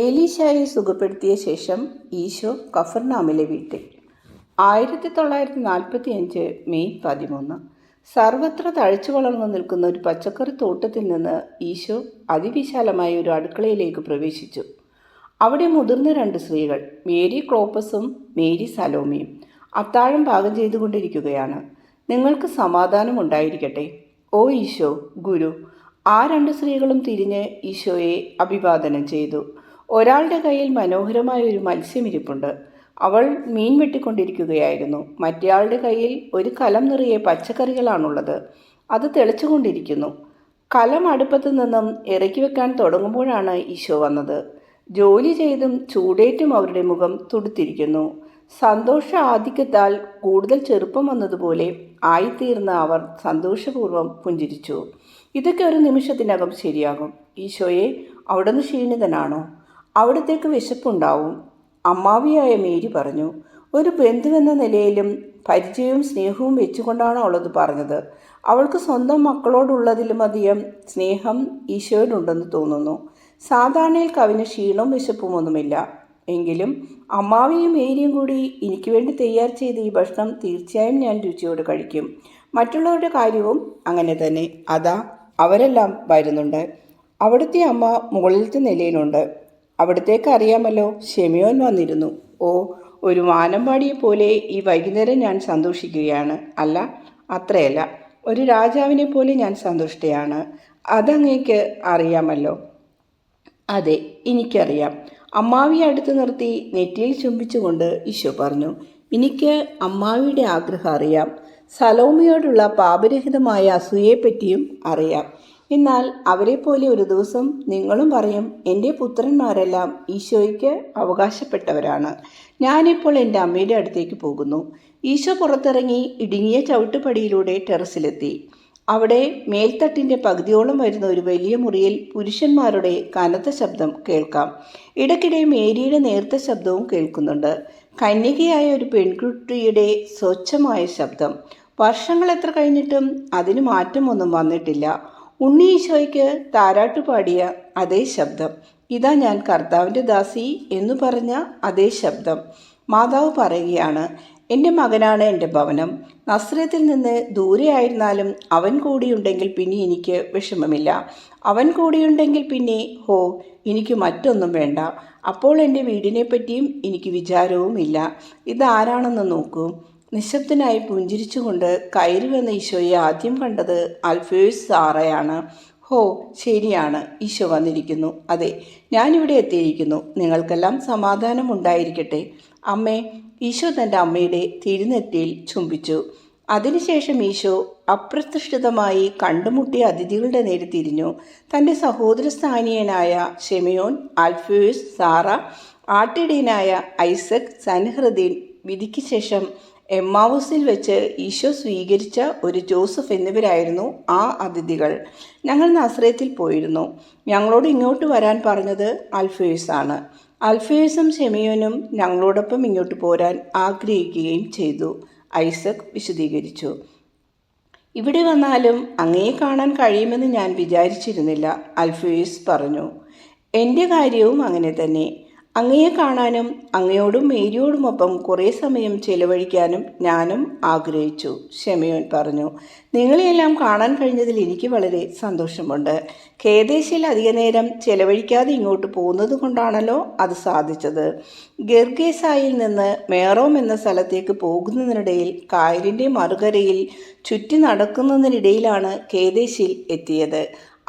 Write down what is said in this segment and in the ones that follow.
ഏലീശായെ സുഖപ്പെടുത്തിയ ശേഷം ഈശോ കഫർനാമിലെ വീട്ടിൽ. 1945 മെയ് 13. സർവത്ര തഴച്ചു വളർന്നു നിൽക്കുന്ന ഒരു പച്ചക്കറി തോട്ടത്തിൽ നിന്ന് ഈശോ അതിവിശാലമായ ഒരു അടുക്കളയിലേക്ക് പ്രവേശിച്ചു. അവിടെ മുതിർന്ന 2 സ്ത്രീകൾ, മേരി ക്ലോപ്പസും മേരി സലോമിയും, അത്താഴം പാകം ചെയ്തുകൊണ്ടിരിക്കുകയാണ്. നിങ്ങൾക്ക് സമാധാനം ഉണ്ടായിരിക്കട്ടെ, ഓ ഈശോ, ഗുരു. ആ 2 സ്ത്രീകളും തിരിഞ്ഞ് ഈശോയെ അഭിവാദനം ചെയ്തു. ഒരാളുടെ കയ്യിൽ മനോഹരമായ ഒരു മത്സ്യമിരിപ്പുണ്ട്. അവൾ മീൻ വെട്ടിക്കൊണ്ടിരിക്കുകയായിരുന്നു. മറ്റേയാളുടെ കയ്യിൽ ഒരു കലം നിറയെ പച്ചക്കറികളാണുള്ളത്. അത് തെളിച്ചുകൊണ്ടിരിക്കുന്നു. കലം അടുപ്പത്ത് നിന്നും ഇറക്കി വെക്കാൻ തുടങ്ങുമ്പോഴാണ് ഈശോ വന്നത്. ജോലി ചെയ്തും ചൂടേറ്റും അവരുടെ മുഖം തുടുത്തിരിക്കുന്നു. സന്തോഷ ആധിക്യത്താൽ കൂടുതൽ ചെറുപ്പം വന്നതുപോലെ ആയിത്തീർന്ന അവർ സന്തോഷപൂർവ്വം പുഞ്ചിരിച്ചു. ഇതൊക്കെ ഒരു നിമിഷത്തിനകം ശരിയാകും. ഈശോയെ, അവിടുന്ന് ക്ഷീണിതനാണോ? അവിടത്തേക്ക് വിശപ്പുണ്ടാവും, അമ്മാവിയായ മേരി പറഞ്ഞു. ഒരു ബന്ധുവെന്ന നിലയിലും പരിചയവും സ്നേഹവും വെച്ചുകൊണ്ടാണ് അവളത് പറഞ്ഞത്. അവൾക്ക് സ്വന്തം മക്കളോടുള്ളതിലും അധികം സ്നേഹം ഈശോയോടുണ്ടെന്ന് തോന്നുന്നു. സാധാരണയിൽ കവിന് ക്ഷീണവും വിശപ്പുമൊന്നുമില്ല. എങ്കിലും അമ്മാവിയും മേരിയും കൂടി എനിക്ക് വേണ്ടി തയ്യാർ ചെയ്ത ഈ ഭക്ഷണം തീർച്ചയായും ഞാൻ രുചിയോട് കഴിക്കും. മറ്റുള്ളവരുടെ കാര്യവും അങ്ങനെ തന്നെ. അതാ അവരെല്ലാം വരുന്നുണ്ട്. അവിടുത്തെ അമ്മ മുകളിലത്തെ നിലയിലുണ്ട്. അവിടത്തേക്ക് അറിയാമല്ലോ, ഷെമിയോൻ വന്നിരുന്നു. ഓ, ഒരു വാനമ്പാടിയെപ്പോലെ ഈ വൈകുന്നേരം ഞാൻ സന്തോഷിക്കുകയാണ്. അല്ല, അത്രയല്ല, ഒരു രാജാവിനെ പോലെ ഞാൻ സന്തുഷ്ടയാണ്. അതങ്ങേക്ക് അറിയാമല്ലോ. അതെ, എനിക്കറിയാം. അമ്മാവിയെ അടുത്ത് നിർത്തി നെറ്റിയിൽ ചുംബിച്ചുകൊണ്ട് ഈശോ പറഞ്ഞു. എനിക്ക് അമ്മാവിയുടെ ആഗ്രഹം അറിയാം. സലോമിയോടുള്ള പാപരഹിതമായ അസൂയയെപ്പറ്റിയും അറിയാം. എന്നാൽ അവരെപ്പോലെ ഒരു ദിവസം നിങ്ങളും പറയും, എൻ്റെ പുത്രന്മാരെല്ലാം ഈശോയ്ക്ക് അവകാശപ്പെട്ടവരാണ്. ഞാനിപ്പോൾ എൻ്റെ അമ്മയുടെ അടുത്തേക്ക് പോകുന്നു. ഈശോ പുറത്തിറങ്ങി ഇടുങ്ങിയ ചവിട്ടുപടിയിലൂടെ ടെറസിലെത്തി. അവിടെ മേൽത്തട്ടിൻ്റെ പകുതിയോളം വരുന്ന ഒരു വലിയ മുറിയിൽ പുരുഷന്മാരുടെ കനത്ത ശബ്ദം കേൾക്കാം. ഇടയ്ക്കിടെ മേരിയുടെ നേർത്ത ശബ്ദവും കേൾക്കുന്നുണ്ട്. കന്യകയായ ഒരു പെൺകുട്ടിയുടെ സ്വച്ഛമായ ശബ്ദം. വർഷങ്ങൾ എത്ര കഴിഞ്ഞിട്ടും അതിന് മാറ്റമൊന്നും വന്നിട്ടില്ല. ഉണ്ണി ഈശോയ്ക്ക് താരാട്ടുപാടിയ അതേ ശബ്ദം. ഇതാ ഞാൻ കർത്താവിൻ്റെ ദാസി എന്നു പറഞ്ഞ അതേ ശബ്ദം. മാതാവ് പറയുകയാണ്, എൻ്റെ മകനാണ് എൻ്റെ ഭവനം. നസ്രത്തിൽ നിന്ന് ദൂരെയായിരുന്നാലും അവൻ കൂടിയുണ്ടെങ്കിൽ പിന്നെ എനിക്ക് വിഷമമില്ല. അവൻ കൂടിയുണ്ടെങ്കിൽ പിന്നെ എനിക്ക് മറ്റൊന്നും വേണ്ട. അപ്പോൾ എൻ്റെ വീടിനെപ്പറ്റിയും എനിക്ക് വിചാരവുമില്ല. ഇതാരാണെന്ന് നോക്കൂ. നിശബ്ദനായി പുഞ്ചിരിച്ചുകൊണ്ട് കയറി വന്ന ഈശോയെ ആദ്യം കണ്ടത് അൽഫേഴ്സ് സാറയാണ്. ശരിയാണ്, ഈശോ വന്നിരിക്കുന്നു. അതെ, ഞാനിവിടെ എത്തിയിരിക്കുന്നു. നിങ്ങൾക്കെല്ലാം സമാധാനം ഉണ്ടായിരിക്കട്ടെ. അമ്മേ. ഈശോ തൻ്റെ അമ്മയുടെ തിരുനെറ്റിയിൽ ചുംബിച്ചു. അതിനുശേഷം ഈശോ അപ്രതിഷ്ഠിതമായി കണ്ടുമുട്ടിയ അതിഥികളുടെ നേരെ തിരിഞ്ഞു. തൻ്റെ സഹോദര സ്ഥാനീയനായ ഷെമിയോൻ, അൽഫേഴ്സ്, സാറ, ആട്ടിടയനായ ഐസക്, സൻഹൃദീൻ, വിധിക്ക് ശേഷം എമ്മാവൂസിൽ വെച്ച് ഈശോ സ്വീകരിച്ച ഒരു ജോസഫ് എന്നിവരായിരുന്നു ആ അതിഥികൾ. ഞങ്ങൾ നസ്രത്തിൽ പോയിരുന്നു. ഞങ്ങളോട് ഇങ്ങോട്ട് വരാൻ പറഞ്ഞത് അൽഫേഴ്സാണ്. അൽഫേഴ്സും ഷെമിയോനും ഞങ്ങളോടൊപ്പം ഇങ്ങോട്ട് പോരാൻ ആഗ്രഹിക്കുകയും ചെയ്തു, ഐസക് വിശദീകരിച്ചു. ഇവിടെ വന്നാലും അങ്ങയെ കാണാൻ കഴിയുമെന്ന് ഞാൻ വിചാരിച്ചിരുന്നില്ല, അൽഫേഴ്സ് പറഞ്ഞു. എൻ്റെ കാര്യവും അങ്ങനെ തന്നെ. അങ്ങയെ കാണാനും അങ്ങയോടും മേരിയോടുമൊപ്പം കുറേ സമയം ചെലവഴിക്കാനും ഞാനും ആഗ്രഹിച്ചു, ഷെമിയോൻ പറഞ്ഞു. നിങ്ങളെയെല്ലാം കാണാൻ കഴിഞ്ഞതിൽ എനിക്ക് വളരെ സന്തോഷമുണ്ട്. ഖേദേശിൽ അധിക നേരം ചെലവഴിക്കാതെ ഇങ്ങോട്ട് പോകുന്നത് കൊണ്ടാണല്ലോ അത് സാധിച്ചത്. ഗെർഗേസായിൽ നിന്ന് മേറോം എന്ന സ്ഥലത്തേക്ക് പോകുന്നതിനിടയിൽ കായലിൻ്റെ മറുകരയിൽ ചുറ്റി നടക്കുന്നതിനിടയിലാണ് ഖേദേശിൽ എത്തിയത്.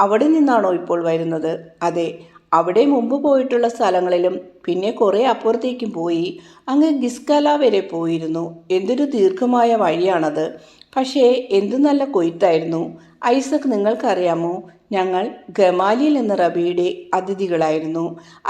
അവിടെ നിന്നാണോ ഇപ്പോൾ വരുന്നത്? അതെ, അവിടെ മുമ്പ് പോയിട്ടുള്ള സ്ഥലങ്ങളിലും പിന്നെ കുറേ അപ്പുറത്തേക്കും പോയി. അങ്ങ് ഗിസ്കല വരെ പോയിരുന്നു. എന്തൊരു ദീർഘമായ വഴിയാണത്. പക്ഷേ എന്തു നല്ല കൊയ്ത്തായിരുന്നു. ഐസക്, നിങ്ങൾക്കറിയാമോ, ഞങ്ങൾ ഗമാലിയൽ എന്ന റബിയുടെ അതിഥികളായിരുന്നു.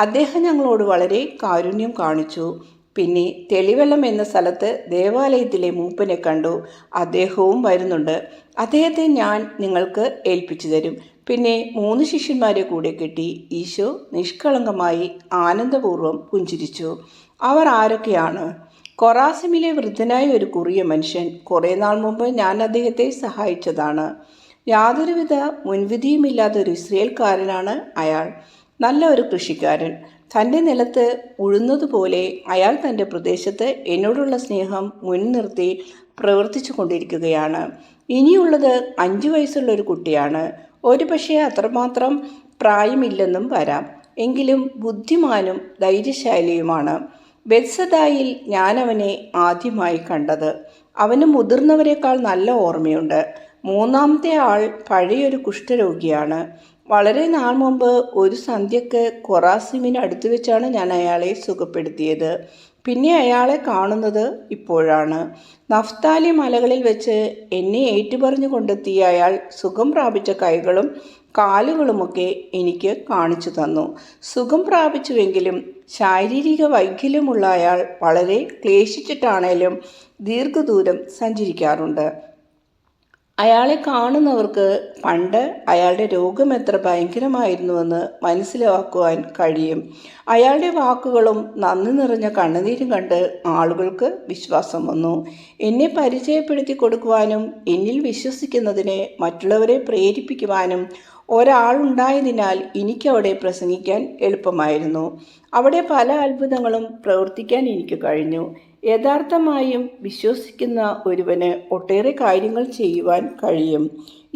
അദ്ദേഹം ഞങ്ങളോട് വളരെ കാരുണ്യം കാണിച്ചു. പിന്നെ തെളിവെള്ളം എന്ന സ്ഥലത്ത് ദേവാലയത്തിലെ മൂപ്പനെ കണ്ടു. അദ്ദേഹവും വരുന്നുണ്ട്. അദ്ദേഹത്തെ ഞാൻ നിങ്ങൾക്ക് ഏൽപ്പിച്ചു തരും. പിന്നെ 3 ശിഷ്യന്മാരെ കൂടെ കെട്ടി ഈശോ നിഷ്കളങ്കമായി ആനന്ദപൂർവ്വം പുഞ്ചിരിച്ചു. അവർ ആരൊക്കെയാണ്? കൊറാസിമിലെ വൃദ്ധനായ ഒരു കുറിയ മനുഷ്യൻ. കുറേ നാൾ മുമ്പ് ഞാൻ അദ്ദേഹത്തെ സഹായിച്ചതാണ്. യാതൊരുവിധ മുൻവിധിയുമില്ലാത്ത ഒരു ഇസ്രയേൽക്കാരനാണ് അയാൾ. നല്ല ഒരു കൃഷിക്കാരൻ. തൻ്റെ നിലത്ത് ഉഴുന്നതുപോലെ അയാൾ തൻ്റെ പ്രദേശത്ത് എന്നോടുള്ള സ്നേഹം മുൻനിർത്തി പ്രവർത്തിച്ചു കൊണ്ടിരിക്കുകയാണ്. ഇനിയുള്ളത് 5 വയസ്സുള്ള ഒരു കുട്ടിയാണ്. ഒരുപക്ഷെ അത്രമാത്രം പ്രായമില്ലെന്നും വരാം. എങ്കിലും ബുദ്ധിമാനും ധൈര്യശാലിയുമാണ്. ബെത്സദായിൽ ഞാൻ അവനെ ആദ്യമായി കണ്ടത്. അവന് മുതിർന്നവരെക്കാൾ നല്ല ഓർമ്മയുണ്ട്. മൂന്നാമത്തെ ആൾ പഴയൊരു കുഷ്ഠരോഗിയാണ്. വളരെ നാൾ മുമ്പ് ഒരു സന്ധ്യക്ക് കൊറാസിമിന് അടുത്ത് വെച്ചാണ് ഞാൻ അയാളെ സുഖപ്പെടുത്തിയത്. പിന്നെ അയാളെ കാണുന്നത് ഇപ്പോഴാണ്. നഫ്താലി മലകളിൽ വെച്ച് എന്നെ ഏറ്റുപറഞ്ഞു കൊണ്ടെത്തിയ അയാൾ സുഖം പ്രാപിച്ച കൈകളും കാലുകളുമൊക്കെ എനിക്ക് കാണിച്ചു തന്നു. സുഖം പ്രാപിച്ചുവെങ്കിലും ശാരീരിക വൈകല്യമുള്ള അയാൾ വളരെ ക്ലേശിച്ചിട്ടാണേലും ദീർഘദൂരം സഞ്ചരിക്കാറുണ്ട്. അയാളെ കാണുന്നവർക്ക് പണ്ട് അയാളുടെ രോഗം എത്ര ഭയങ്കരമായിരുന്നുവെന്ന് മനസ്സിലാക്കുവാൻ കഴിയും. അയാളുടെ വാക്കുകളും നന്ദി നിറഞ്ഞ കണ്ണുനീരും കണ്ട് ആളുകൾക്ക് വിശ്വാസം വന്നു. എന്നെ പരിചയപ്പെടുത്തി കൊടുക്കുവാനും എന്നിൽ വിശ്വസിക്കുന്നതിനെ മറ്റുള്ളവരെ പ്രേരിപ്പിക്കുവാനും ഒരാളുണ്ടായതിനാൽ എനിക്കവിടെ പ്രസംഗിക്കാൻ എളുപ്പമായിരുന്നു. അവിടെ പല അത്ഭുതങ്ങളും പ്രവർത്തിക്കാൻ എനിക്ക് കഴിഞ്ഞു. യഥാർത്ഥമായും വിശ്വസിക്കുന്ന ഒരുവന് ഒട്ടേറെ കാര്യങ്ങൾ ചെയ്യുവാൻ കഴിയും.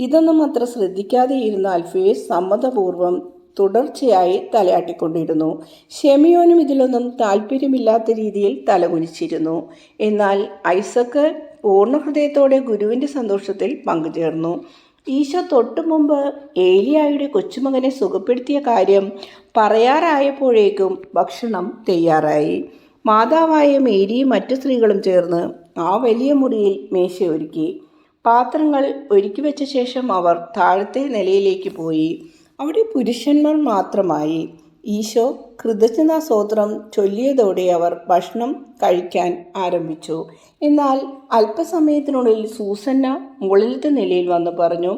ഇതൊന്നും അത്ര ശ്രദ്ധിക്കാതെയിരുന്ന അൽഫേസ് സമ്മതപൂർവ്വം തുടർച്ചയായി തലയാട്ടിക്കൊണ്ടിരുന്നു. ഷെമിയോനും ഇതിലൊന്നും താല്പര്യമില്ലാത്ത രീതിയിൽ തലകുനിച്ചിരുന്നു. എന്നാൽ ഐസക്ക് പൂർണ്ണഹൃദയത്തോടെ ഗുരുവിൻ്റെ സന്തോഷത്തിൽ പങ്കുചേർന്നു. ഈശോ തൊട്ടു മുമ്പ് ഏലിയായുടെ കൊച്ചുമകനെ സുഖപ്പെടുത്തിയ കാര്യം പറയാറായപ്പോഴേക്കും ഭക്ഷണം തയ്യാറായി. മാതാവായ മേരിയും മറ്റു സ്ത്രീകളും ചേർന്ന് ആ വലിയ മുറിയിൽ മേശയൊരുക്കി. പാത്രങ്ങൾ ഒരുക്കി വെച്ച ശേഷം അവർ താഴത്തെ നിലയിലേക്ക് പോയി. അവിടെ പുരുഷന്മാർ മാത്രമായി. ഈശോ കൃതജ്ഞതാ സ്തോത്രം ചൊല്ലിയതോടെ അവർ ഭക്ഷണം കഴിക്കാൻ ആരംഭിച്ചു. എന്നാൽ അല്പസമയത്തിനുള്ളിൽ സൂസന്ന മുകളിലത്തെ നിലയിൽ വന്ന് പറഞ്ഞു,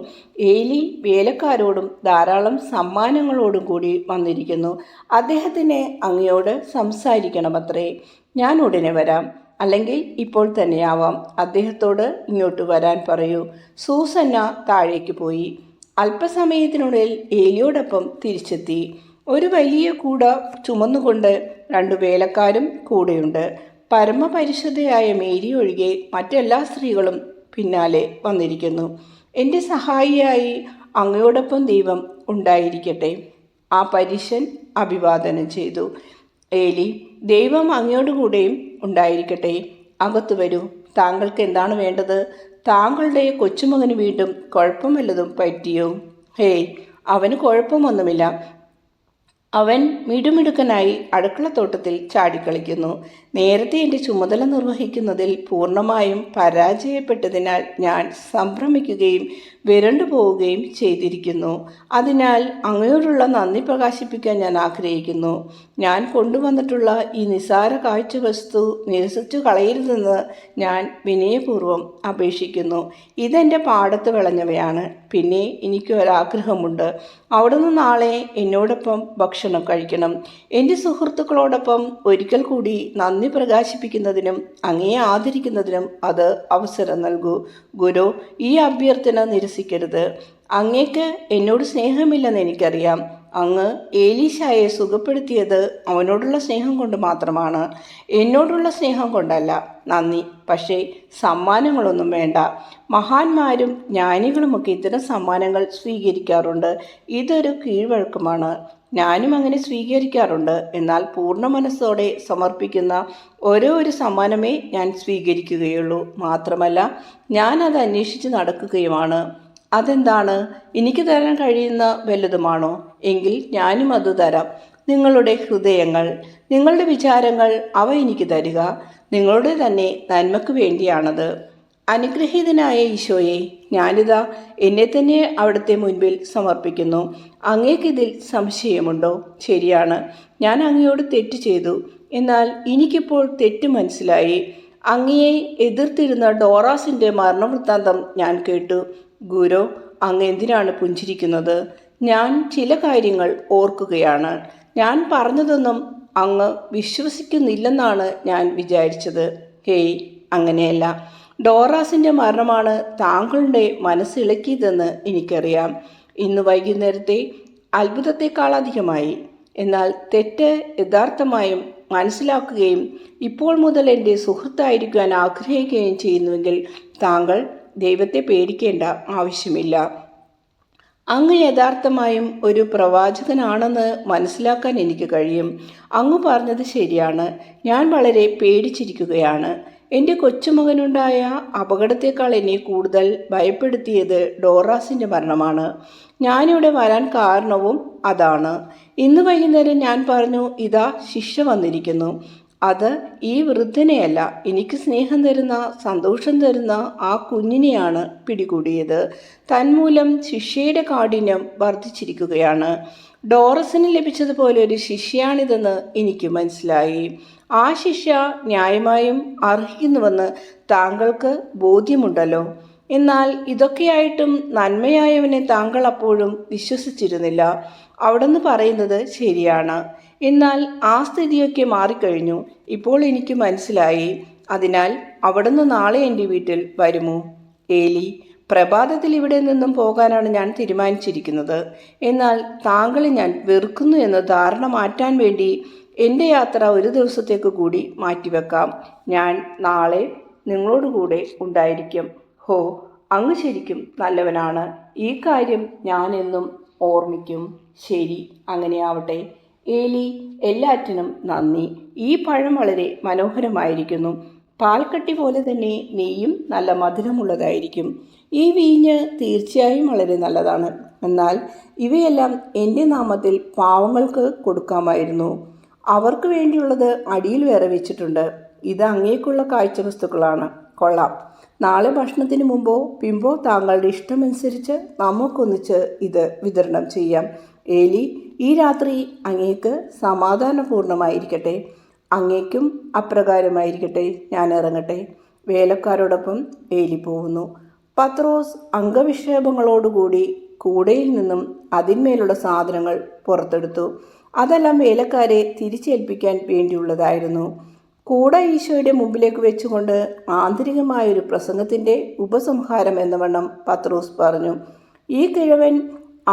ഏലി വേലക്കാരോടും ധാരാളം സമ്മാനങ്ങളോടും കൂടി വന്നിരിക്കുന്നു. അദ്ദേഹത്തിന് അങ്ങയോട് സംസാരിക്കണമത്രേ. ഞാൻ ഉടനെ വരാം, അല്ലെങ്കിൽ ഇപ്പോൾ തന്നെയാവാം. അദ്ദേഹത്തോട് ഇങ്ങോട്ട് വരാൻ പറയൂ. സൂസന്ന താഴേക്ക് പോയി. അല്പസമയത്തിനുള്ളിൽ ഏലിയോടൊപ്പം തിരിച്ചെത്തി. ഒരു വലിയ കൂട ചുമന്നുകൊണ്ട് 2 വേലക്കാരും കൂടെയുണ്ട്. പരമപരിശുദ്ധയായ മേരി ഒഴികെ മറ്റെല്ലാ സ്ത്രീകളും പിന്നാലെ വന്നിരിക്കുന്നു. എൻ്റെ സഹായിയായി അങ്ങയോടൊപ്പം ദൈവം ഉണ്ടായിരിക്കട്ടെ. ആ പരീശൻ അഭിവാദനം ചെയ്തു. ഏലി, ദൈവം അങ്ങയോടുകൂടെയും ഉണ്ടായിരിക്കട്ടെ. അകത്തു വരൂ. താങ്കൾക്ക് എന്താണ് വേണ്ടത്? താങ്കളുടെ കൊച്ചുമകന് വീണ്ടും കുഴപ്പമല്ലതും പറ്റിയോ? ഹേയ്, അവന് കുഴപ്പമൊന്നുമില്ല. അവൻ മിടുമിടുക്കനായി അടുക്കളത്തോട്ടത്തിൽ ചാടിക്കളിക്കുന്നു. നേരത്തെ എൻ്റെ ചുമതല നിർവഹിക്കുന്നതിൽ പൂർണ്ണമായും പരാജയപ്പെട്ടതിനാൽ ഞാൻ സംഭ്രമിക്കുകയും വിരണ്ടു പോവുകയും ചെയ്തിരിക്കുന്നു. അതിനാൽ അങ്ങയോടുള്ള നന്ദി പ്രകാശിപ്പിക്കാൻ ഞാൻ ആഗ്രഹിക്കുന്നു. ഞാൻ കൊണ്ടുവന്നിട്ടുള്ള ഈ നിസാര കാഴ്ച വസ്തു നിരസിച്ചു കളയരുതെന്ന് ഞാൻ വിനയപൂർവ്വം അപേക്ഷിക്കുന്നു. ഇതെൻ്റെ പാടത്ത് വിളഞ്ഞവയാണ്. പിന്നെ എനിക്ക് ഒരാഗ്രഹമുണ്ട്. അവിടുന്ന് നാളെ എന്നോടൊപ്പം ഭക്ഷണം കഴിക്കണം. എൻ്റെ സുഹൃത്തുക്കളോടൊപ്പം ഒരിക്കൽ കൂടി നന്ദി പ്രകാശിപ്പിക്കുന്നതിനും അങ്ങയെ ആദരിക്കുന്നതിനും അത് അവസരം നൽകൂ. ഗുരു, ഈ അഭ്യർത്ഥന നിരസിക്കരുത്. അങ്ങേക്ക് എന്നോട് സ്നേഹമില്ലെന്ന് എനിക്കറിയാം. അങ്ങ് ഏലീശായെ സുഖപ്പെടുത്തിയത് അവനോടുള്ള സ്നേഹം കൊണ്ട് മാത്രമാണ്, എന്നോടുള്ള സ്നേഹം കൊണ്ടല്ല. നന്ദി, പക്ഷേ സമ്മാനങ്ങളൊന്നും വേണ്ട. മഹാന്മാരും ജ്ഞാനികളുമൊക്കെ ഇത്തരം സമ്മാനങ്ങൾ സ്വീകരിക്കാറുണ്ട്. ഇതൊരു കീഴ്വഴക്കമാണ്. ഞാനും അങ്ങനെ സ്വീകരിക്കാറുണ്ട്. എന്നാൽ പൂർണ്ണ മനസ്സോടെ സമർപ്പിക്കുന്ന ഒരു സമ്മാനമേ ഞാൻ സ്വീകരിക്കുകയുള്ളൂ. മാത്രമല്ല, ഞാൻ അത് അന്വേഷിച്ച് നടക്കുകയുമാണ്. അതെന്താണ്? എനിക്ക് തരാൻ കഴിയുന്ന വല്ലതുമാണോ? എങ്കിൽ ഞാനും അത് തരാം. നിങ്ങളുടെ ഹൃദയങ്ങൾ, നിങ്ങളുടെ വിചാരങ്ങൾ, അവ എനിക്ക് തരിക. നിങ്ങളുടെ തന്നെ നന്മയ്ക്ക് വേണ്ടിയാണത്. അനുഗ്രഹീതനായ ഈശോയെ, ഞാനിതാ എന്നെ തന്നെ അവിടുത്തെ മുൻപിൽ സമർപ്പിക്കുന്നു. അങ്ങേക്കിതിൽ സംശയമുണ്ടോ? ശരിയാണ്, ഞാൻ അങ്ങയോട് തെറ്റ് ചെയ്തു. എന്നാൽ എനിക്കിപ്പോൾ തെറ്റ് മനസ്സിലായി. അങ്ങയെ എതിർത്തിരുന്ന ഡോറാസിൻ്റെ മരണവൃത്താന്തം ഞാൻ കേട്ടു. ഗുരു, അങ്ങ് എന്തിനാണ് പുഞ്ചിരിക്കുന്നത്? ഞാൻ ചില കാര്യങ്ങൾ ഓർക്കുകയാണ്. ഞാൻ പറഞ്ഞതൊന്നും അങ്ങ് വിശ്വസിക്കുന്നില്ലെന്നാണ് ഞാൻ വിചാരിച്ചത്. ഹേയ്, അങ്ങനെയല്ല. ഡോറാസിൻ്റെ മരണമാണ് താങ്കളുടെ മനസ്സിളക്കിയതെന്ന് എനിക്കറിയാം. ഇന്ന് വൈകുന്നേരത്തെ അത്ഭുതത്തെക്കാളധികമായി എന്നാൽ തെറ്റ് യഥാർത്ഥമായും മനസ്സിലാക്കുകയും ഇപ്പോൾ മുതൽ എൻ്റെ സുഹൃത്തായിരിക്കാൻ ആഗ്രഹിക്കുകയും ചെയ്യുന്നുവെങ്കിൽ താങ്കൾ ദൈവത്തെ പേടിക്കേണ്ട ആവശ്യമില്ല. അങ്ങ് യഥാർത്ഥമായും ഒരു പ്രവാചകനാണെന്ന് മനസ്സിലാക്കാൻ എനിക്ക് കഴിയും. അങ്ങ് പറഞ്ഞത് ശരിയാണ്. ഞാൻ വളരെ പേടിച്ചിരിക്കുകയാണ്. എൻ്റെ കൊച്ചുമകനുണ്ടായ അപകടത്തേക്കാൾ എന്നെ കൂടുതൽ ഭയപ്പെടുത്തിയത് ഡോറാസിൻ്റെ മരണമാണ്. ഞാനിവിടെ വരാൻ കാരണവും അതാണ്. ഇന്ന് വൈകുന്നേരം ഞാൻ പറഞ്ഞു, ഇതാ ശിക്ഷ വന്നിരിക്കുന്നു. അത് ഈ വൃദ്ധനെയല്ല, എനിക്ക് സ്നേഹം തരുന്ന, സന്തോഷം തരുന്ന ആ കുഞ്ഞിനെയാണ് പിടികൂടിയത്. തന്മൂലം ശിക്ഷയുടെ കാഠിന്യം വർദ്ധിച്ചിരിക്കുകയാണ്. ഡോറസിന് ലഭിച്ചതുപോലെ ഒരു ശിക്ഷയാണിതെന്ന് എനിക്ക് മനസ്സിലായി. ആ ശിക്ഷ ന്യായമായും അർഹിക്കുന്നുവെന്ന് താങ്കൾക്ക് ബോധ്യമുണ്ടല്ലോ. എന്നാൽ ഇതൊക്കെയായിട്ടും നന്മയായവനെ താങ്കൾ അപ്പോഴും വിശ്വസിച്ചിരുന്നില്ല. അവിടുന്ന് പറയുന്നത് ശരിയാണ്. എന്നാൽ ആ സ്ഥിതിയൊക്കെ മാറിക്കഴിഞ്ഞു. ഇപ്പോൾ എനിക്ക് മനസ്സിലായി. അതിനാൽ അവിടുന്ന് നാളെ എൻ്റെ വീട്ടിൽ വരുമോ? ഏലി, പ്രഭാതത്തിൽ ഇവിടെ നിന്നും പോകാനാണ് ഞാൻ തീരുമാനിച്ചിരിക്കുന്നത്. എന്നാൽ താങ്കളെ ഞാൻ വെറുക്കുന്നു എന്ന ധാരണ മാറ്റാൻ വേണ്ടി എൻ്റെ യാത്ര ഒരു ദിവസത്തേക്ക് കൂടി മാറ്റിവെക്കാം. ഞാൻ നാളെ നിങ്ങളോടുകൂടെ ഉണ്ടായിരിക്കും. ഹോ, അങ്ങ് ശരിക്കും നല്ലവനാണ്. ഈ കാര്യം ഞാൻ എന്നും ഓർമ്മിക്കും. ശരി, അങ്ങനെയാവട്ടെ. ഏലി, എല്ലാറ്റിനും നന്ദി. ഈ പഴം വളരെ മനോഹരമായിരിക്കുന്നു. പാൽക്കട്ടി പോലെ തന്നെ നെയ്യും നല്ല മധുരമുള്ളതായിരിക്കും. ഈ വീഞ്ഞ് തീർച്ചയായും വളരെ നല്ലതാണ്. എന്നാൽ ഇവയെല്ലാം എൻ്റെ നാമത്തിൽ പാവങ്ങൾക്ക് കൊടുക്കാമായിരുന്നു. അവർക്ക് വേണ്ടിയുള്ളത് അടിയിൽ വേറെ വെച്ചിട്ടുണ്ട്. ഇത് അങ്ങേക്കുള്ള കാഴ്ച വസ്തുക്കളാണ്. കൊള്ളാം. നാളെ ഭക്ഷണത്തിന് മുമ്പോ പിമ്പോ താങ്കളുടെ ഇഷ്ടമനുസരിച്ച് നമുക്കൊന്നിച്ച് ഇത് വിതരണം ചെയ്യാം. ഏലി, ഈ രാത്രി അങ്ങേക്ക് സമാധാനപൂർണമായിരിക്കട്ടെ. അങ്ങേക്കും അപ്രകാരമായിരിക്കട്ടെ. ഞാൻ ഇറങ്ങട്ടെ. വേലക്കാരോടൊപ്പം ഏലി പോകുന്നു. പത്രോസ് അംഗവിക്ഷേപങ്ങളോടുകൂടി കൂടയിൽ നിന്നും അതിന്മേലുള്ള സാധനങ്ങൾ പുറത്തെടുത്തു. അതെല്ലാം വേലക്കാരെ തിരിച്ചേൽപ്പിക്കാൻ വേണ്ടിയുള്ളതായിരുന്നു. കൂട ഈശോയുടെ മുമ്പിലേക്ക് വെച്ചുകൊണ്ട് ആന്തരികമായൊരു പ്രസംഗത്തിൻ്റെ ഉപസംഹാരം എന്ന വണ്ണം പത്രോസ് പറഞ്ഞു, ഈ കിഴവൻ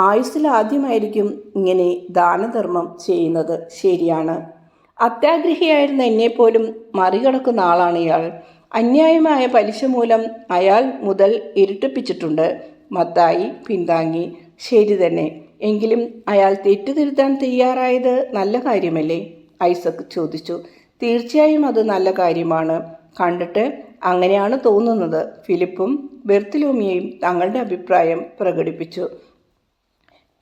ആയുസ്സിൽ ആദ്യമായിരിക്കും ഇങ്ങനെ ദാനധർമ്മം ചെയ്യുന്നത്. ശരിയാണ്. അത്യാഗ്രഹിയായിരുന്ന എന്നെപ്പോലും മറികടക്കുന്ന ആളാണ് ഇയാൾ. അന്യായമായ പലിശ മൂലം അയാൾ മുതൽ ഇരട്ടിപ്പിച്ചിട്ടുണ്ട്. മത്തായി പിന്താങ്ങി. ശരി തന്നെ. എങ്കിലും അയാൾ തെറ്റുതിരുത്താൻ തയ്യാറായത് നല്ല കാര്യമല്ലേ? ഐസക് ചോദിച്ചു. തീർച്ചയായും അത് നല്ല കാര്യമാണ്. കണ്ടിട്ട് അങ്ങനെയാണ് തോന്നുന്നത്. ഫിലിപ്പും ബെർത്തലോമിയയും തങ്ങളുടെ അഭിപ്രായം പ്രകടിപ്പിച്ചു.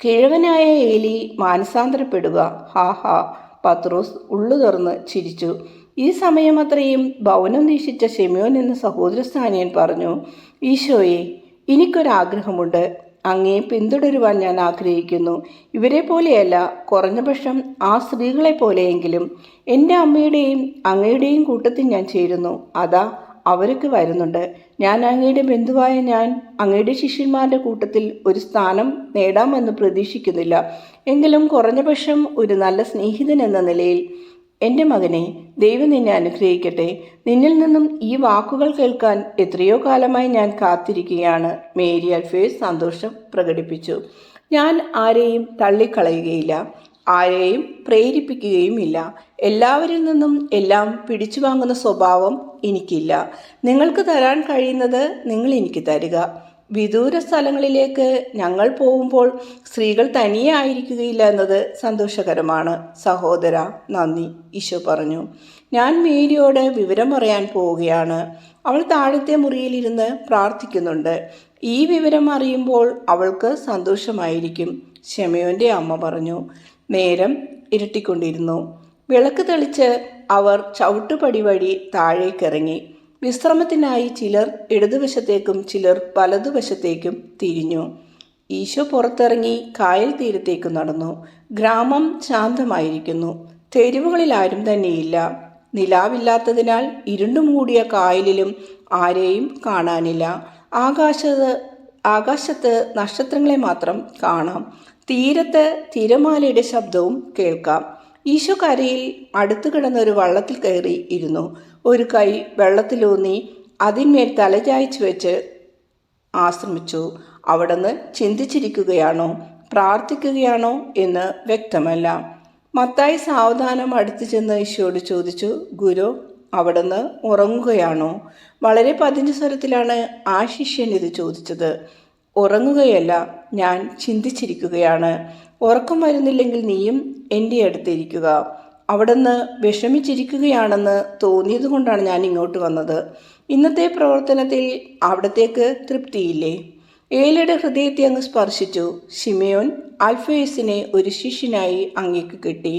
കിഴവനായ ഏലി മാനസാന്തരപ്പെടുക. ഹാ ഹാ. പത്രോസ് ഉള്ളു തുറന്ന് ചിരിച്ചു. ഈ സമയം അത്രയും ഭവനം വീക്ഷിച്ച ശിമയോൻ എന്ന സഹോദരസ്ഥാനീയൻ പറഞ്ഞു, ഈശോയെ, എനിക്കൊരാഗ്രഹമുണ്ട്. അങ്ങയെ പിന്തുടരുവാൻ ഞാൻ ആഗ്രഹിക്കുന്നു. ഇവരെ പോലെയല്ല, കുറഞ്ഞപക്ഷം ആ സ്ത്രീകളെ പോലെയെങ്കിലും. എൻ്റെ അമ്മയുടെയും അങ്ങയുടെയും കൂട്ടത്തിൽ ഞാൻ ചേരുന്നു. അതാ അവരൊക്കെ വരുന്നുണ്ട്. ഞാൻ അങ്ങയുടെ ബന്ധുവായ ഞാൻ അങ്ങയുടെ ശിഷ്യന്മാരുടെ കൂട്ടത്തിൽ ഒരു സ്ഥാനം നേടാമെന്ന് പ്രതീക്ഷിക്കുന്നില്ല. എങ്കിലും കുറഞ്ഞപക്ഷം ഒരു നല്ല സ്നേഹിതൻ എന്ന നിലയിൽ. എൻ്റെ മകനെ, ദൈവം നിന്നെ അനുഗ്രഹിക്കട്ടെ. നിന്നിൽ നിന്നും ഈ വാക്കുകൾ കേൾക്കാൻ എത്രയോ കാലമായി ഞാൻ കാത്തിരിക്കുകയാണ്. മേരി അൽഫേസ് സന്തോഷം പ്രകടിപ്പിച്ചു. ഞാൻ ആരെയും തള്ളിക്കളയുകയില്ല, ആരെയും പ്രേരിപ്പിക്കുകയുമില്ല. എല്ലാവരിൽ നിന്നും എല്ലാം പിടിച്ചു വാങ്ങുന്ന സ്വഭാവം എനിക്കില്ല. നിങ്ങൾക്ക് തരാൻ കഴിയുന്നത് നിങ്ങൾ എനിക്ക് തരിക. വിദൂര സ്ഥലങ്ങളിലേക്ക് ഞങ്ങൾ പോകുമ്പോൾ സ്ത്രീകൾ തനിയെ ആയിരിക്കുകയില്ല എന്നത് സന്തോഷകരമാണ്. സഹോദര, നന്ദി, ഈശോ പറഞ്ഞു. ഞാൻ മേരിയോട് വിവരം പറയാൻ പോവുകയാണ്. അവൾ താഴത്തെ മുറിയിലിരുന്ന് പ്രാർത്ഥിക്കുന്നുണ്ട്. ഈ വിവരം അറിയുമ്പോൾ അവൾക്ക് സന്തോഷമായിരിക്കും. ശിമയോന്റെ അമ്മ പറഞ്ഞു. നേരം ഇരുട്ടിക്കൊണ്ടിരുന്നു. വിളക്ക് തെളിച്ച് അവർ ചവിട്ടുപടി വഴി താഴേക്കിറങ്ങി. വിശ്രമത്തിനായി ചിലർ ഇടതുവശത്തേക്കും ചിലർ വലതുവശത്തേക്കും തിരിഞ്ഞു. ഈശോ പുറത്തിറങ്ങി കായൽ തീരത്തേക്ക് നടന്നു. ഗ്രാമം ശാന്തമായിരിക്കുന്നു. തെരുവുകളിൽ ആരും തന്നെയില്ല. നിലാവില്ലാത്തതിനാൽ ഇരുണ്ടുമൂടിയ കായലിലും ആരെയും കാണാനില്ല. ആകാശത്ത് നക്ഷത്രങ്ങളെ മാത്രം കാണാം. തീരത്ത് തിരമാലയുടെ ശബ്ദവും കേൾക്കാം. ഈശോ കരയിൽ അടുത്തു കിടന്ന ഒരു വള്ളത്തിൽ കയറി ഇരുന്നു. ഒരു കൈ വെള്ളത്തിലൂന്നി അതിന്മേൽ തലചായ്ച്ചു വെച്ച് ആശ്രമിച്ചു. അവിടുന്ന് ചിന്തിച്ചിരിക്കുകയാണോ പ്രാർത്ഥിക്കുകയാണോ എന്ന് വ്യക്തമല്ല. മത്തായി സാവധാനം അടുത്തു ചെന്ന് ഈശോയോട് ചോദിച്ചു, ഗുരു, അവിടുന്ന് ഉറങ്ങുകയാണോ? വളരെ പതിഞ്ഞ സ്വരത്തിലാണ് ആ ശിഷ്യൻ ഇത് ചോദിച്ചത്. ഉറങ്ങുകയല്ല, ഞാൻ ചിന്തിച്ചിരിക്കുകയാണ്. ഉറക്കം വരുന്നില്ലെങ്കിൽ നീയും എൻ്റെ അടുത്തിരിക്കുക. അവിടുന്ന് വിഷമിച്ചിരിക്കുകയാണെന്ന് തോന്നിയതുകൊണ്ടാണ് ഞാൻ ഇങ്ങോട്ട് വന്നത്. ഇന്നത്തെ പ്രവർത്തനത്തിൽ അവിടത്തേക്ക് തൃപ്തിയില്ലേ? ഏലിയുടെ ഹൃദയത്തെ അങ്ങ് സ്പർശിച്ചു. ശിമയോൻ അൽഫേസിനെ ഒരു ശിഷ്യനായി അങ്ങേക്ക് കിട്ടി.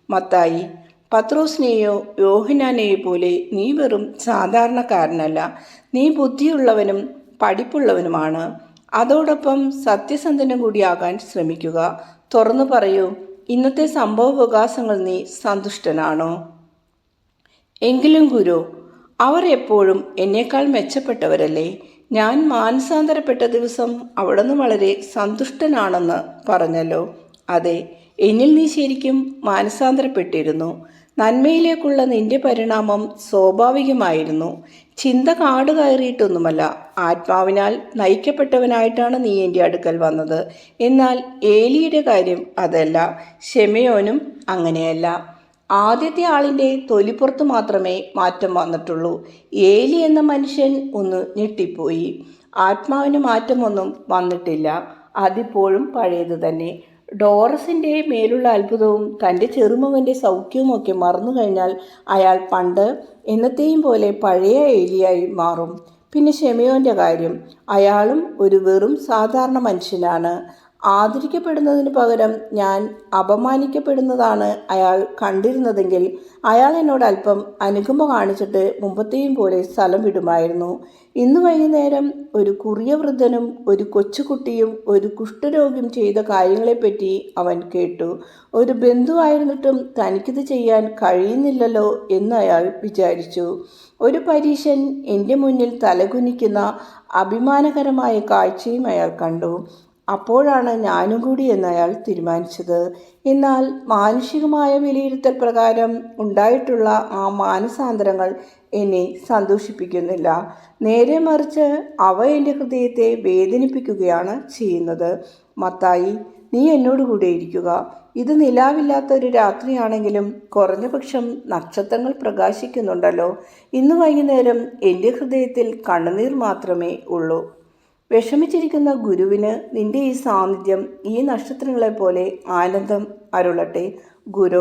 മത്തായി, പത്രോസിനെയോ യോഹന്നാനെയോ പോലെ നീ വെറും സാധാരണക്കാരനല്ല. നീ ബുദ്ധിയുള്ളവനും പഠിപ്പുള്ളവനുമാണ്. അതോടൊപ്പം സത്യസന്ധനും കൂടിയാകാൻ ശ്രമിക്കുക. തുറന്നു പറയൂ, ഇന്നത്തെ സംഭവ വികാസങ്ങൾ നീ സന്തുഷ്ടനാണോ? എങ്കിലും ഗുരു, അവർ എപ്പോഴും എന്നേക്കാൾ മെച്ചപ്പെട്ടവരല്ലേ? ഞാൻ മാനസാന്തരപ്പെട്ട ദിവസം അവിടുന്ന് വളരെ സന്തുഷ്ടനാണെന്ന് പറഞ്ഞല്ലോ. അതെ, എന്നിൽ നീ ശരിക്കും മാനസാന്തരപ്പെട്ടിരുന്നു. നന്മയിലേക്കുള്ള നിന്റെ പരിണാമം സ്വാഭാവികമായിരുന്നു. ചിന്ത കാട് കയറിയിട്ടൊന്നുമല്ല, ആത്മാവിനാൽ നയിക്കപ്പെട്ടവനായിട്ടാണ് നീ എൻ്റെ അടുക്കൽ വന്നത്. എന്നാൽ ഏലിയുടെ കാര്യം അതല്ല, ശിമയോനും അങ്ങനെയല്ല. ആദ്യത്തെ ആളിൻ്റെ തൊലിപ്പുറത്ത് മാത്രമേ മാറ്റം വന്നിട്ടുള്ളൂ. ഏലി എന്ന മനുഷ്യൻ ഒന്ന് ഞെട്ടിപ്പോയി. ആത്മാവിന് മാറ്റമൊന്നും വന്നിട്ടില്ല, അതിപ്പോഴും പഴയത് തന്നെ. ഡോറസിൻ്റെ മേലുള്ള അത്ഭുതവും തൻ്റെ ചെറുമകൻ്റെ സൗഖ്യവുമൊക്കെ മറന്നു കഴിഞ്ഞാൽ അയാൾ പണ്ട് എന്നത്തെയും പോലെ പഴയ ഏലിയായി മാറും. പിന്നെ ശിമയോൻ്റെ കാര്യം, അയാളും ഒരു വെറും സാധാരണ മനുഷ്യനാണ്. ആദരിക്കപ്പെടുന്നതിന് പകരം ഞാൻ അപമാനിക്കപ്പെടുന്നതാണ് അയാൾ കണ്ടിരുന്നതെങ്കിൽ അയാൾ എന്നോട് അല്പം അനുകമ്പ കാണിച്ചിട്ട് മുമ്പത്തെയും പോലെ സ്ഥലം വിടുമായിരുന്നു. ഇന്ന് വൈകുന്നേരം ഒരു കുറിയ വൃദ്ധനും ഒരു കൊച്ചുകുട്ടിയും ഒരു കുഷ്ഠരോഗിയും ചെയ്ത കാര്യങ്ങളെപ്പറ്റി അവൻ കേട്ടു. ഒരു ബന്ധുവായിരുന്നിട്ടും തനിക്കിത് ചെയ്യാൻ കഴിയുന്നില്ലല്ലോ എന്ന് അയാൾ വിചാരിച്ചു. ഒരു പരീശൻ എൻ്റെ മുന്നിൽ തലകുനിക്കുന്ന അഭിമാനകരമായ കാഴ്ചയും അയാൾ കണ്ടു. അപ്പോഴാണ് ഞാനും കൂടി എന്ന് അയാൾ തീരുമാനിച്ചത്. എന്നാൽ മാനുഷികമായ വിലയിരുത്തൽ പ്രകാരം ഉണ്ടായിട്ടുള്ള ആ മാനസാന്തരങ്ങൾ എന്നെ സന്തോഷിപ്പിക്കുന്നില്ല. നേരെ മറിച്ച് അവ എൻ്റെ ഹൃദയത്തെ വേദനിപ്പിക്കുകയാണ് ചെയ്യുന്നത്. മത്തായി, നീ എന്നോട് കൂടെ ഇരിക്കുക. ഇത് നിലാവില്ലാത്ത ഒരു രാത്രിയാണെങ്കിലും കുറഞ്ഞ പക്ഷം നക്ഷത്രങ്ങൾ പ്രകാശിക്കുന്നുണ്ടല്ലോ. ഇന്ന് വൈകുന്നേരം എൻ്റെ ഹൃദയത്തിൽ കണ്ണുനീർ മാത്രമേ ഉള്ളൂ. വിഷമിച്ചിരിക്കുന്ന ഗുരുവിന് നിന്റെ ഈ സാന്നിധ്യം ഈ നക്ഷത്രങ്ങളെപ്പോലെ ആനന്ദം അരുളട്ടെ. ഗുരു,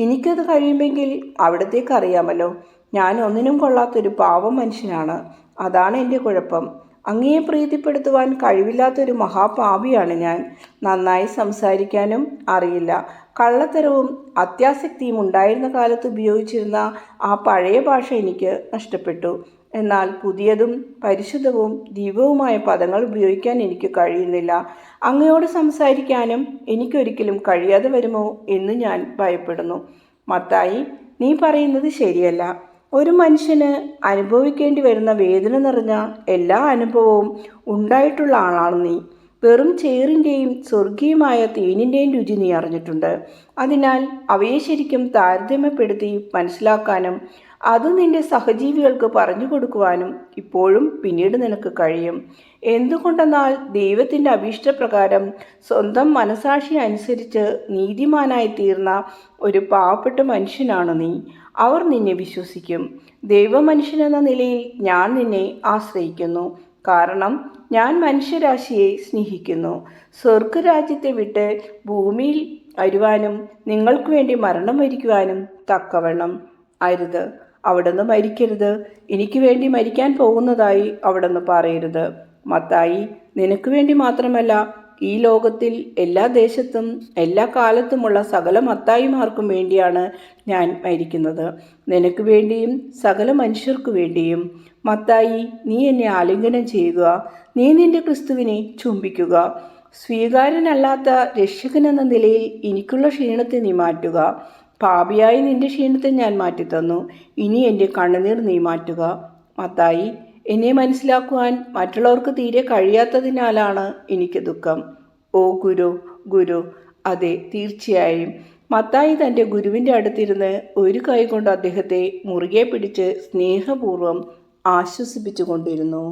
എനിക്കത് കഴിയുമെങ്കിൽ അവിടത്തേക്ക് അറിയാമല്ലോ. ഞാൻ ഒന്നിനും കൊള്ളാത്തൊരു പാവം മനുഷ്യനാണ്. അതാണ് എൻ്റെ കുഴപ്പം. അങ്ങയെ പ്രീതിപ്പെടുത്തുവാൻ കഴിവില്ലാത്തൊരു മഹാപാപിയാണ് ഞാൻ. നന്നായി സംസാരിക്കാനും അറിയില്ല. കള്ളത്തരവും അത്യാസക്തിയും ഉണ്ടായിരുന്ന കാലത്ത് ഉപയോഗിച്ചിരുന്ന ആ പഴയ ഭാഷ എനിക്ക് നഷ്ടപ്പെട്ടു. എന്നാൽ പുതിയതും പരിശുദ്ധവും ദിവ്യവുമായ പദങ്ങൾ ഉപയോഗിക്കാൻ എനിക്ക് കഴിയുന്നില്ല. അങ്ങയോട് സംസാരിക്കാനും എനിക്കൊരിക്കലും കഴിയാതെ വരുമോ എന്ന് ഞാൻ ഭയപ്പെടുന്നു. മത്തായി, നീ പറയുന്നത് ശരിയല്ല. ഒരു മനുഷ്യന് അനുഭവിക്കേണ്ടി വരുന്ന വേദന നിറഞ്ഞ എല്ലാ അനുഭവവും ഉണ്ടായിട്ടുള്ള ആളാണ് നീ. വെറും ചേറിൻ്റെയും സ്വർഗീയമായ തേനിൻ്റെയും രുചി നീ അറിഞ്ഞിട്ടുണ്ട്. അതിനാൽ അവയെ ശരിക്കും താരതമ്യപ്പെടുത്തി മനസ്സിലാക്കാനും അത് നിന്റെ സഹജീവികൾക്ക് പറഞ്ഞു കൊടുക്കുവാനും ഇപ്പോഴും പിന്നീട് നിനക്ക് കഴിയും. എന്തുകൊണ്ടെന്നാൽ ദൈവത്തിൻ്റെ അഭീഷ്ടപ്രകാരം സ്വന്തം മനസാക്ഷി അനുസരിച്ച് നീതിമാനായി തീർന്ന ഒരു പാവപ്പെട്ട മനുഷ്യനാണ് നീ. അവർ നിന്നെ വിശ്വസിക്കും. ദൈവമനുഷ്യനെന്ന നിലയിൽ ഞാൻ നിന്നെ ആശ്രയിക്കുന്നു. കാരണം ഞാൻ മനുഷ്യരാശിയെ സ്നേഹിക്കുന്നു. സ്വർഗരാജ്യത്തെ വിട്ട് ഭൂമിയിൽ വരുവാനും നിങ്ങൾക്ക് വേണ്ടി മരണം വരിക്കുവാനും തക്കവണ്ണം. അരുത്, അവിടുന്ന് മരിക്കരുത്. എനിക്ക് വേണ്ടി മരിക്കാൻ പോകുന്നതായി അവിടുന്ന് പറയരുത്. മത്തായി, നിനക്ക് വേണ്ടി മാത്രമല്ല, ഈ ലോകത്തിൽ എല്ലാ ദേശത്തും എല്ലാ കാലത്തുമുള്ള സകല മത്തായിമാർക്കും വേണ്ടിയാണ് ഞാൻ മരിക്കുന്നത്. നിനക്ക് വേണ്ടിയും സകല മനുഷ്യർക്കു വേണ്ടിയും. മത്തായി, നീ എന്നെ ആലിംഗനം ചെയ്യുക. നീ നിന്റെ ക്രിസ്തുവിനെ ചുംബിക്കുക. സ്വീകാര്യനല്ലാത്ത രക്ഷകനെന്ന നിലയിൽ എനിക്കുള്ള ക്ഷീണത്തെ നീ മാറ്റുക. പാപിയായി നിന്റെ ക്ഷീണത്തെ ഞാൻ മാറ്റിത്തന്നു. ഇനി എൻ്റെ കണ്ണുനീർ നീ മാറ്റുക. മത്തായി, എന്നെ മനസ്സിലാക്കുവാൻ മറ്റുള്ളവർക്ക് തീരെ കഴിയാത്തതിനാലാണ് എനിക്ക് ദുഃഖം. ഓ ഗുരു, ഗുരു. അതെ, തീർച്ചയായും. മത്തായി തൻ്റെ ഗുരുവിൻ്റെ അടുത്തിരുന്ന് ഒരു കൈ കൊണ്ട് അദ്ദേഹത്തെ മുറുകെ പിടിച്ച് സ്നേഹപൂർവ്വം ആശ്വസിപ്പിച്ചു കൊണ്ടിരുന്നു.